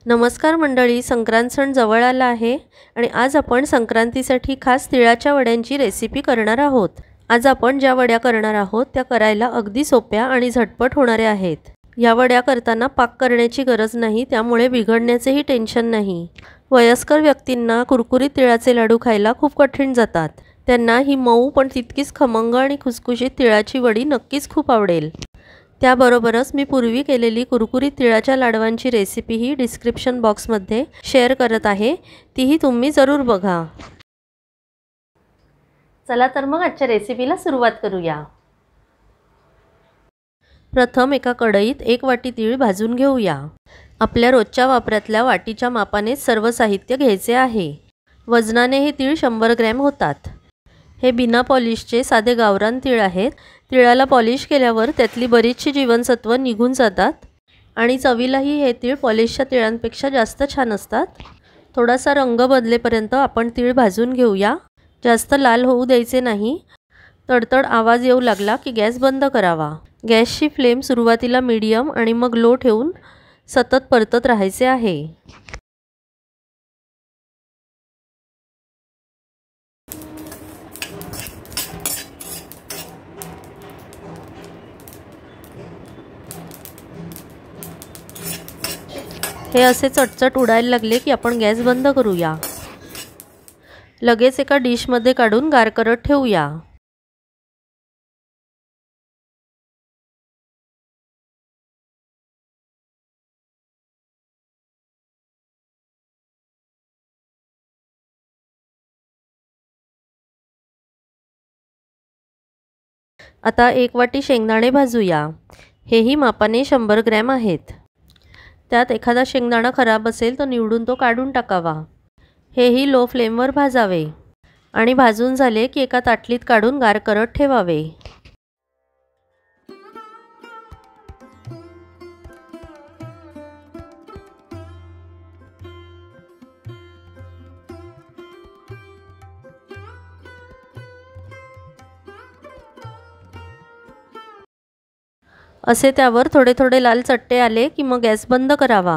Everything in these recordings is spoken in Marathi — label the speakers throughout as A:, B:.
A: नमस्कार मंडळी, संक्रांत सण जवळ आला आहे आणि आज आपण संक्रांतीसाठी खास तिळाच्या वड्यांची रेसिपी करणार आहोत। आज आपण ज्या वड्या करणार आहोत त्या करायला अगदी सोप्या आणि झटपट होणाऱ्या आहेत। या वड्या करताना पाक करण्याची गरज नाही, त्यामुळे बिघडण्याचेही टेन्शन नाही। वयस्कर व्यक्तींना कुरकुरीत तिळाचे लाडू खायला खूप कठीण जातात। त्यांना ही मऊ पण तितकीच खमंग आणि खुसखुशीत तिळाची वडी नक्कीच खूप आवडेल। त्याबरोबरच मी पूर्वी केलेली कुरकुरीत तिळाच्या लाडवांची रेसिपी ही डिस्क्रिप्शन बॉक्समध्ये शेअर करत आहे, तीही तुम्ही जरूर बघा। चला तर मग आजच्या रेसिपीला सुरुवात करूया। प्रथम एका कढईत 1 वाटी तीळ भाजून घेऊया। आपल्या रोजच्या वापरातल्या वाटीच्या मापाने सर्व साहित्य घ्यायचे आहे। वजनाने हे तीळ 100 ग्रॅम होतात। हे बिना पॉलिशचे साधे गावरान तीळ आहेत। तिळाला पॉलिश केल्यावर त्यातली बरीचशी जीवनसत्व निघून जातात आणि चवीलाही हे तीळ पॉलिशच्या तिळांपेक्षा जास्त छान असतात। थोडासा रंग बदलेपर्यंत आपण तीळ भाजून घेऊया। जास्त लाल होऊ द्यायचे नाही। तडतड आवाज येऊ लागला की गॅस बंद करावा। गॅसची फ्लेम सुरुवातीला मीडियम आणि मग लो ठेवून सतत परतत राहायचे आहे। हे असे चटचट उडायला लागले की आपण गॅस बंद करूया। लगेच एका डिशमध्ये काढून गार करत ठेवूया। आता 1 वाटी शेंगदाणे भाजूया। हेही मापाने 100 ग्रॅम आहेत। त्यात एखादा शेंगदाणा खराब असेल तर निवडून तो काढून टाकावा। हेही लो फ्लेमवर भाजावे आणि भाजून झाले की एका ताटलीत काढून गार करत ठेवावे। असे त्यावर थोडे थोडे लाल चट्टे आले की मग गॅस बंद करावा।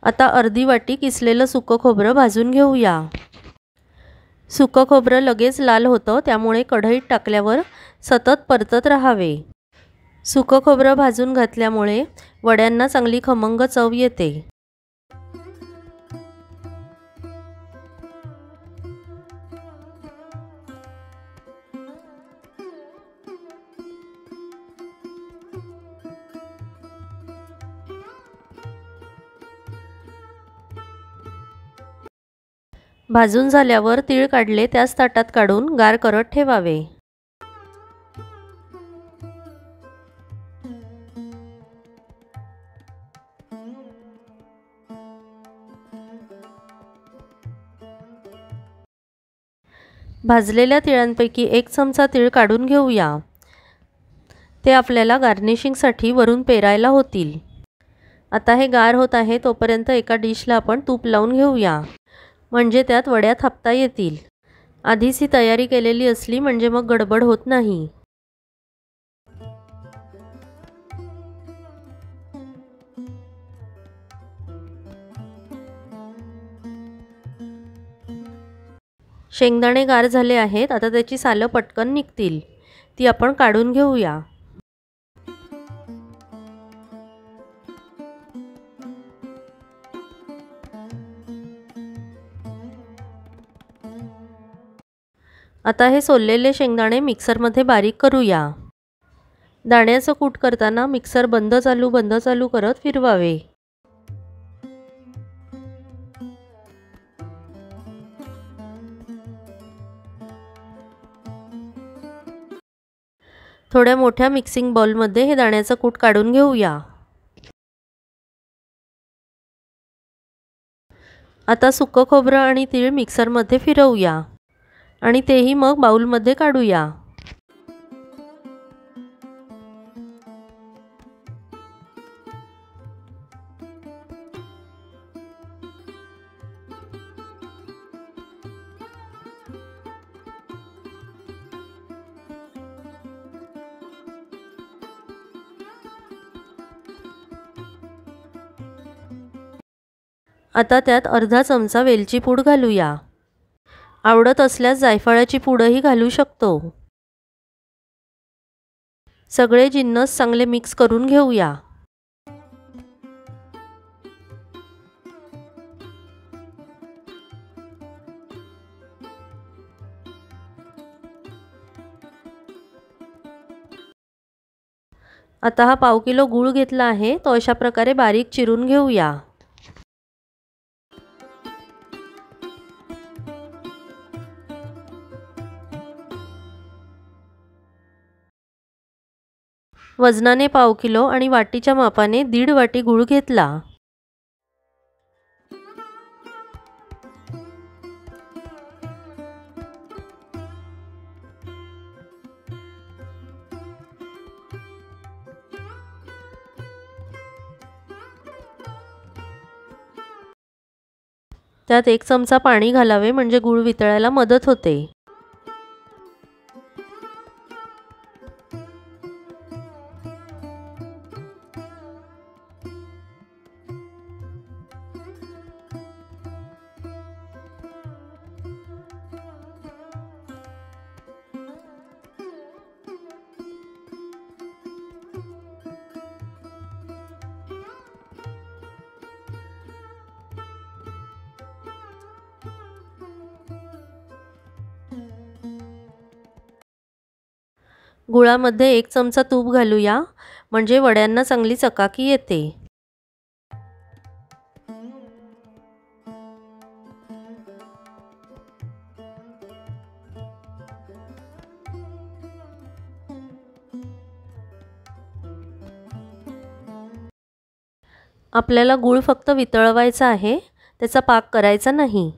A: आता अर्धी वाटी किसलेलं सुकं खोबरं भाजून घेऊया। सुकं खोबरं लगेच लाल होतं, त्यामुळे कढईत टाकल्यावर सतत परतत राहावे। सुकं खोबरं भाजून घातल्यामुळे वड्यांना चांगली खमंग चव येते। भाजून झाल्यावर तीळ काढले त्याच ताटात काढून गार करत ठेवावे। भाजलेल्या तिळांपैकी 1 चमचा तीळ काढून घेऊया। ते आपल्याला गार्निशिंगसाठी वरून पेरायला होतील। आता हे गार होत आहे तोपर्यंत एका डिशला आपण तूप लावून घेऊया, म्हणजे त्यात वड्या थापता येतील। आधीच ही तयारी केलेली असली म्हणजे मग गडबड होत नाही। शेंगदाणे गार झाले आहेत। आता त्याची सालं पटकन निघतील, ती आपण काढून घेऊया। आता हे सोललेले शेंगदाणे मिक्सरमध्ये बारीक करूया। दाण्याचं कूट करताना मिक्सर बंद चालू करत फिरवावे। थोड्या मोठ्या मिक्सिंग बाउलमध्ये हे दाण्याचं कूट काढून घेऊया। आता सुकं खोबरं आणि तीळ मिक्सरमध्ये फिरवूया आणि तेही मग बाउलमध्ये काढूया। आता त्यात अर्धा चमचा वेलची पूड घालूया। आवडत असल्यास जायफळाची पूडही घालू शकतो। सगळे जिन्नस चांगले मिक्स करून घेऊया। आता हा पाव किलो गूळ घेतला आहे, तो अशा प्रकारे बारीक चिरून घेऊया। वजनाने पाव किलो आणि वाटीच्या मापाने 1.5 वाटी गूळ घेतला। त्यात 1 चमचा पाणी घालावे, म्हणजे गूळ वितळायला मदत होते। गुळामध्ये 1 चमचा तूप घालूया, म्हणजे वड्यांना चांगली चकाकी येते। आपल्याला गूळ फक्त वितळवायचा आहे, त्याचा पाक करायचा नाही।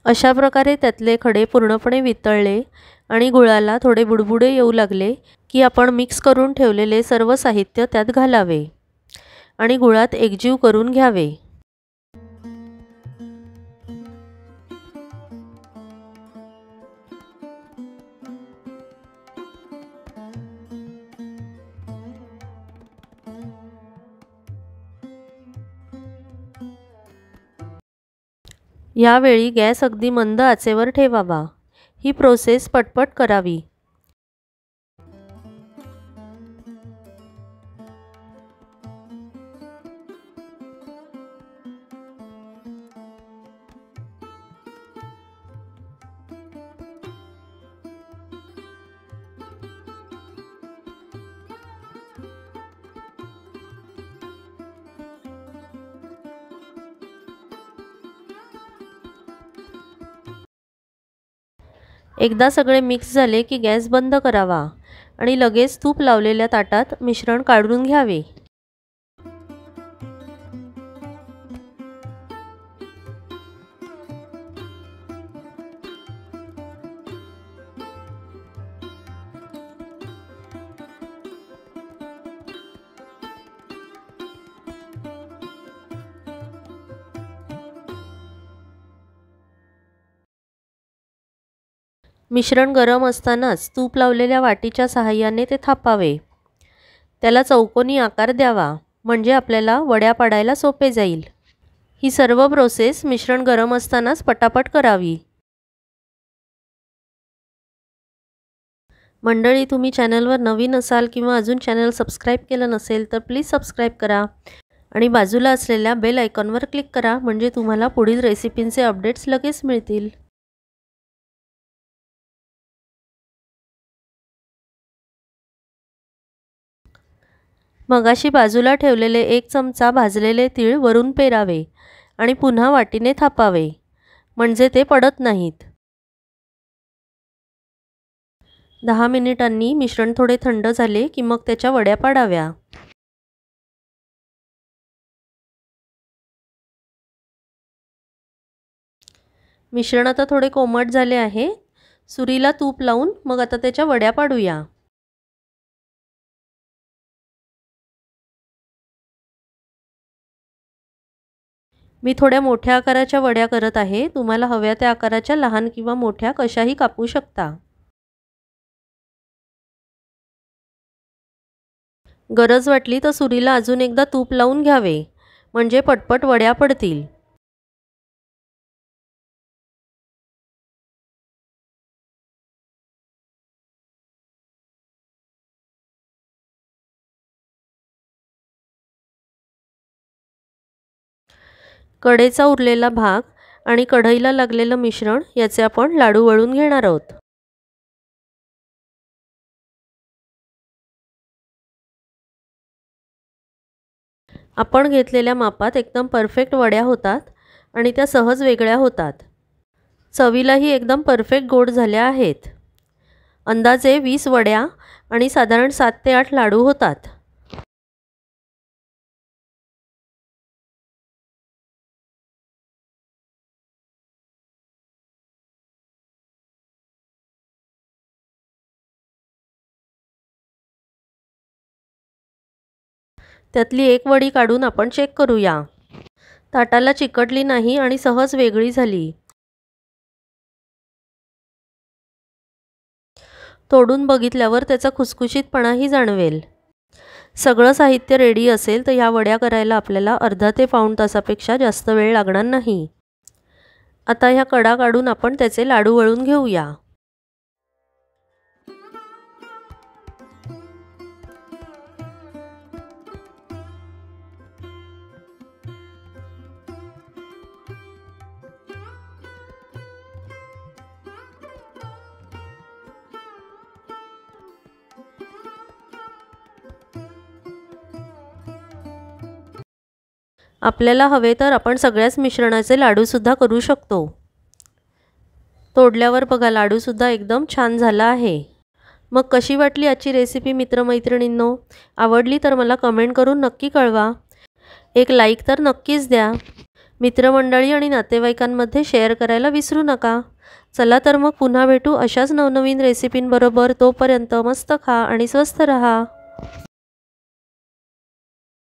A: अशा प्रकारे त्यातले खडे पूर्णपणे वितळले आणि गुळाला थोडे बुडबुडे येऊ लागले की आपण मिक्स करून ठेवलेले सर्व साहित्य त्यात घालावे आणि गुळात एकजीव करून घ्यावे। यावेळी गॅस अगदी मंद आचेवर ठेवावा। ही प्रोसेस पटपट करावी। एकदा सगळे मिक्स झाले की गॅस बंद करावा आणि लगेच तूप लावलेल्या ताटात मिश्रण काढून घ्यावे। मिश्रण गरम असतानाच तूप लावलेल्या वाटीच्या सहाय्याने ते थापावे। त्याला चौकोनी आकार द्यावा, म्हणजे आपल्याला वड्या पाडायला सोपे जाईल। ही सर्व प्रोसेस मिश्रण गरम असतानाच पटापट करावी। मंडळी, तुम्ही चॅनलवर नवीन असाल किंवा अजून चॅनल सबस्क्राईब केलं नसेल तर प्लीज सबस्क्राईब करा आणि बाजूला असलेल्या बेल आयकॉनवर क्लिक करा, म्हणजे तुम्हाला पुढील रेसिपींचे अपडेट्स लगेच मिळतील। मगाशी बाजूला ठेवलेले 1 चमचा भाजलेले तीळ वरून पेरावे आणि पुन्हा वाटीने थापावे, म्हणजे ते पडत नाहीत। 10 मिनिटांनी मिश्रण थोडे थंड झाले की मग त्याच्या वड्या पाडाव्या। मिश्रण आता थोडे कोमट झाले आहे। सुरीला तूप लावून मग आता त्याच्या वड्या पाडूया। मी थोड्या मोठ्या आकाराच्या वड्या करत आहे। तुम्हाला हव्या त्या आकाराच्या लहान किंवा मोठ्या कशाही कापू शकता। गरज वाटली तर सुरीला अजून एकदा तूप लावून घ्यावे, म्हणजे पटपट वड्या पडतील। कढईचा उरलेला भाग आणि कढईला लागलेलं मिश्रण याचे आपण लाडू वळून घेणार आहोत। आपण घेतलेल्या मापात एकदम परफेक्ट वड्या होतात आणि त्या सहज वेगळ्या होतात। चवीलाही एकदम परफेक्ट गोड झाल्या आहेत। अंदाजे 20 वड्या आणि साधारण 7 ते 8 लाडू होतात। त्यातली एक वडी काढून आपण चेक करूया। ताटाला चिकटली नाही आणि सहज वेगळी झाली। तोडून बघितल्यावर त्याचा खुसखुशीतपणाही जाणवेल। सगळं साहित्य रेडी असेल तर या वड्या करायला आपल्याला अर्धा ते पाऊण तासापेक्षा जास्त वेळ लागणार नाही। आता ह्या कडा काढून आपण त्याचे लाडू वळून घेऊया। आपल्याला हवे तर आपण सगळ्याच मिश्रणाचे लाडू सुद्धा करू शकतो। तोडल्यावर बघा लाडू सुद्धा एकदम छान झाला आहे। मग कशी वाटली आजची रेसिपी मित्रमैत्रिणींनो? आवडली तर मला कमेंट करून नक्की कळवा। एक लाईक तर नक्कीच द्या। मित्रमंडळी आणि नातेवाईकांमध्ये शेअर करायला विसरू नका। चला तर मग पुन्हा भेटू अशाच नवनवीन रेसिपींबरोबर। तोपर्यंत मस्त खा आणि स्वस्थ रहा।